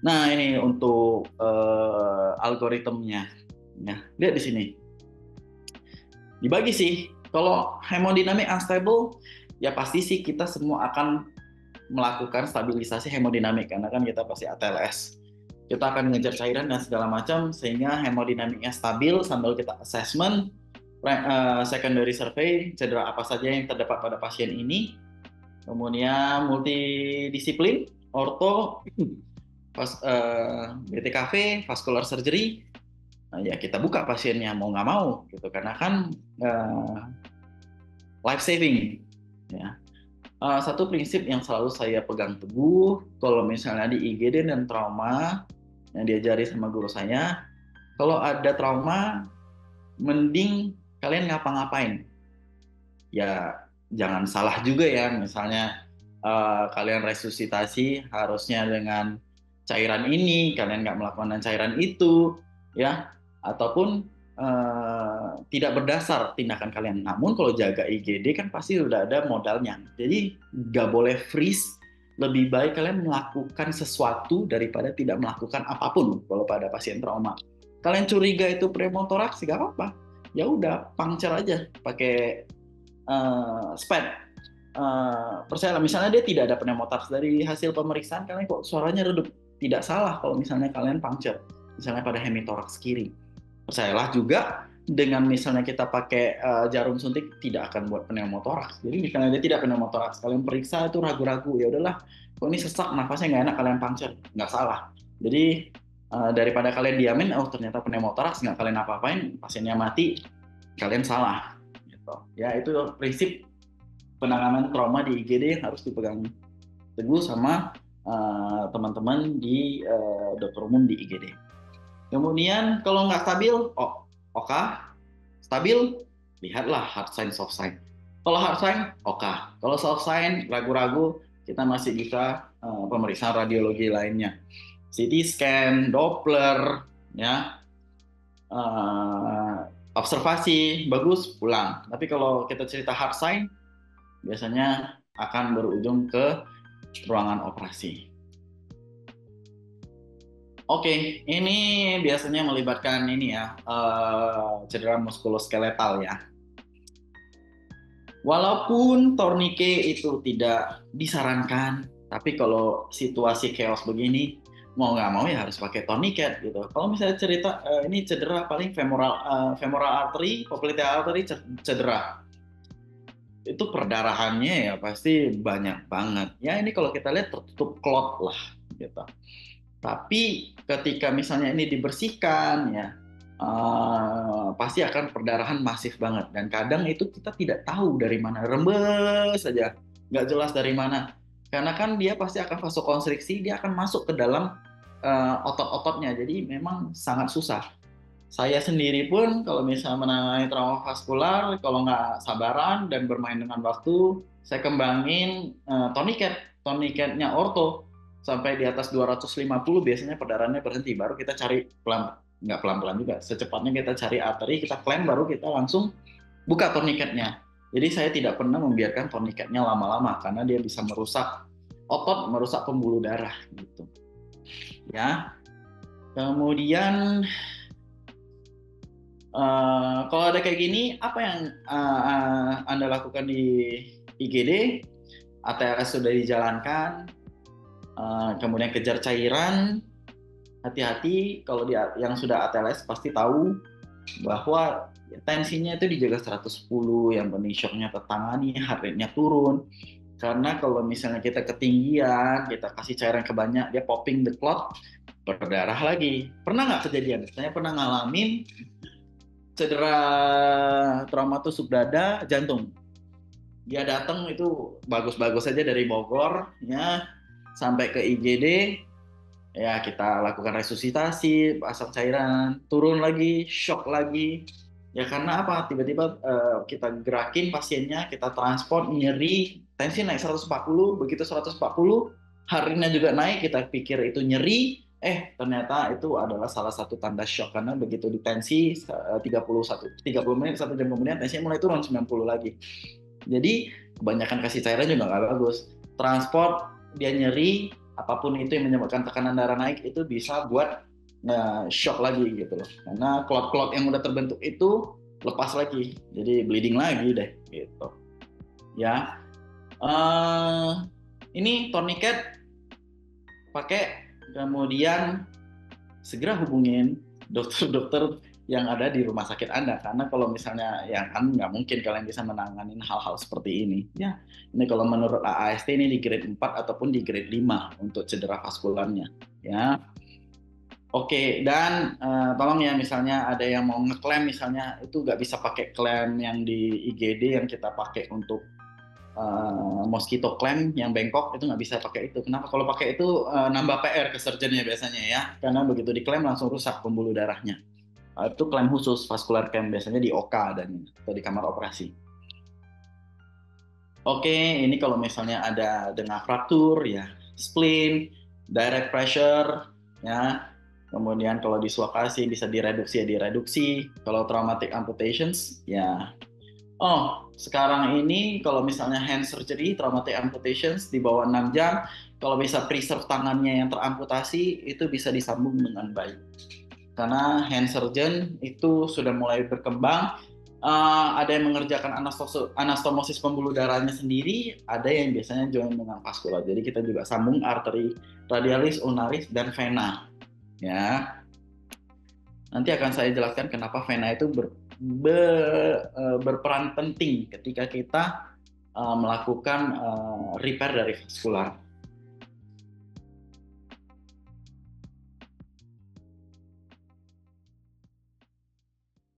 Nah, ini untuk algoritmnya. Ya, lihat di sini. Dibagi sih. Kalau hemodinamik unstable, ya pasti sih kita semua akan melakukan stabilisasi hemodinamik karena kan kita pasti ATLS. Kita akan mengejar cairan dan segala macam sehingga hemodinamiknya stabil sambil kita assessment secondary survey cedera apa saja yang terdapat pada pasien ini. Kemudian multidisiplin, orto, BTKV, vascular surgery. Nah, ya kita buka pasiennya mau nggak mau gitu karena kan life saving ya. Satu prinsip yang selalu saya pegang teguh kalau misalnya di IGD dan trauma yang diajari sama guru saya, kalau ada trauma mending kalian ngapa-ngapain ya, jangan salah juga ya, misalnya kalian resusitasi harusnya dengan cairan ini, kalian nggak melakukan cairan itu ya, ataupun tidak berdasar tindakan kalian. Namun kalau jaga IGD kan pasti udah ada modalnya, jadi nggak boleh freeze. Lebih baik kalian melakukan sesuatu daripada tidak melakukan apapun kalau pada pasien trauma. Kalian curiga itu pneumotoraks, nggak apa-apa, ya udah puncture aja pakai SPED. Percayalah, misalnya dia tidak ada pneumotoraks, dari hasil pemeriksaan kalian kok suaranya redup, tidak salah kalau misalnya kalian puncture misalnya pada hemitoraks kiri. Percayalah juga dengan misalnya kita pakai jarum suntik tidak akan buat pneumotoraks. Jadi misalnya dia tidak pneumotoraks, kalian periksa itu ragu-ragu, ya udahlah, kok ini sesak, nafasnya nggak enak, kalian puncture, nggak salah. Jadi daripada kalian diamin, oh ternyata pneumotoraks, nggak kalian apa-apain, pasiennya mati, kalian salah. Gitu. Ya itu prinsip penanganan trauma di IGD yang harus dipegang teguh sama teman-teman di dokter umum di IGD. Kemudian kalau nggak stabil, oke, stabil, lihatlah hard sign, soft sign. Kalau hard sign, oke. Kalau soft sign, ragu-ragu, kita masih bisa pemeriksaan radiologi lainnya. CT scan, Doppler, ya, observasi, bagus, pulang. Tapi kalau kita cerita hard sign, biasanya akan berujung ke ruangan operasi. Oke, ini biasanya melibatkan ini ya, cedera muskuloskeletal ya. Walaupun tourniquet itu tidak disarankan, tapi kalau situasi chaos begini, mau nggak mau ya harus pakai tourniquet gitu. Kalau misalnya cerita ini cedera paling femoral artery, popliteal artery cedera, itu perdarahannya ya pasti banyak banget. Ya ini kalau kita lihat tertutup clot lah gitu. Tapi ketika misalnya ini dibersihkan ya, pasti akan perdarahan masif banget. Dan kadang itu kita tidak tahu dari mana, rembes saja, nggak jelas dari mana. Karena kan dia pasti akan vasokonstriksi, dia akan masuk ke dalam otot-ototnya. Jadi memang sangat susah. Saya sendiri pun kalau misalnya menangani trauma vaskular, kalau nggak sabaran dan bermain dengan waktu, saya kembangin tourniquetnya orto sampai di atas 250, biasanya perdarahannya berhenti, baru kita cari nggak pelan-pelan juga, secepatnya kita cari arteri, kita klem, baru kita langsung buka tourniquetnya. Jadi saya tidak pernah membiarkan tourniquetnya lama-lama karena dia bisa merusak otot, merusak pembuluh darah gitu. Ya. Kemudian kalau ada kayak gini, apa yang Anda lakukan di IGD? ATLS sudah dijalankan, kemudian kejar cairan, hati-hati kalau yang sudah ATLS pasti tahu bahwa tensinya itu dijaga 110, yang penting shocknya tertangani, heart rate-nya turun. Karena kalau misalnya kita ketinggian, kita kasih cairan kebanyak, dia popping the clot, berdarah lagi. Pernah nggak kejadian? Saya pernah ngalamin cedera traumatus subdada jantung. Dia datang itu bagus-bagus saja dari Bogor ya sampai ke IGD, ya kita lakukan resusitasi, pasang cairan, turun lagi, shock lagi. Ya karena apa? Tiba-tiba kita gerakin pasiennya, kita transport, nyeri, tensi naik 140, begitu 140, harinya juga naik, kita pikir itu nyeri, ternyata itu adalah salah satu tanda shock karena begitu ditensi 30 menit, 1 jam kemudian tensinya mulai turun 90 lagi. Jadi kebanyakan kasih cairan juga nggak bagus. Transport dia nyeri, apapun itu yang menyebabkan tekanan darah naik itu bisa buat shock lagi gitu loh. Karena clot-clot yang udah terbentuk itu lepas lagi, jadi bleeding lagi deh gitu. Ya, ini tourniquet pakai, kemudian segera hubungin dokter-dokter yang ada di rumah sakit Anda, karena kalau misalnya ya kan nggak mungkin kalian bisa menangani hal-hal seperti ini ya. Ini kalau menurut AAST ini di grade 4 ataupun di grade 5 untuk cedera vaskularnya ya. Oke, dan tolong ya, misalnya ada yang mau ngeklaim misalnya, itu nggak bisa pakai klaim yang di IGD yang kita pakai untuk mosquito clamp yang bengkok, itu nggak bisa pakai itu. Kenapa? Kalau pakai itu nambah PR ke surgeonnya biasanya ya, karena begitu diklaim langsung rusak pembuluh darahnya. Itu klaim khusus vascular clamp biasanya di OK dan atau di kamar operasi. Oke, ini kalau misalnya ada dengan fraktur ya, spleen, direct pressure ya. Kemudian kalau dislokasi bisa direduksi ya direduksi. Kalau traumatic amputations ya. Oh, sekarang ini kalau misalnya hand surgery, traumatic amputations di bawah 6 jam, kalau bisa preserve tangannya yang teramputasi, itu bisa disambung dengan baik. Karena hand surgeon itu sudah mulai berkembang, ada yang mengerjakan anastomosis pembuluh darahnya sendiri, ada yang biasanya join dengan vaskular. Jadi kita juga sambung arteri radialis, ulnaris, dan vena. Ya, nanti akan saya jelaskan kenapa vena itu berperan penting ketika kita melakukan repair dari vaskular.